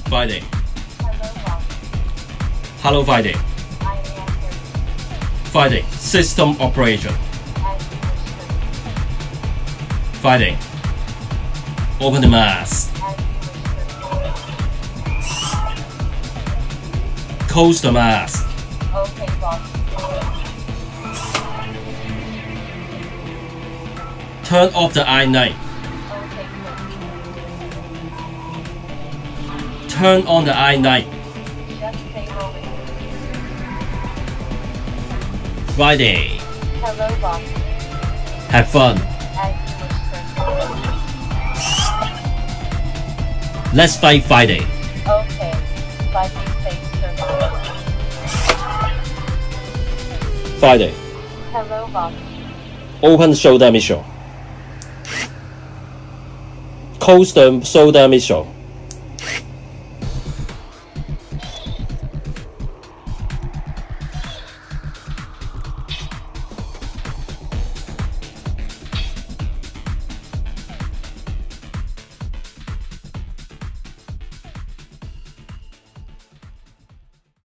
Friday. Hello, boss. Hello, Friday. I am here. Friday. System operation. As you wish, Friday. Open the mask. sir. As you wish, sir. Close the mask. Okay, boss. Turn off the eye light. Okay, sir. Turn on the eye light. Just stay rolling. Friday. Hello, boss. Have fun. As you wish, sir. Let's fight Friday. Okay. Fight me safe, sir. Friday. Hello, boss. Open shoulder missile. Close the shoulder missile.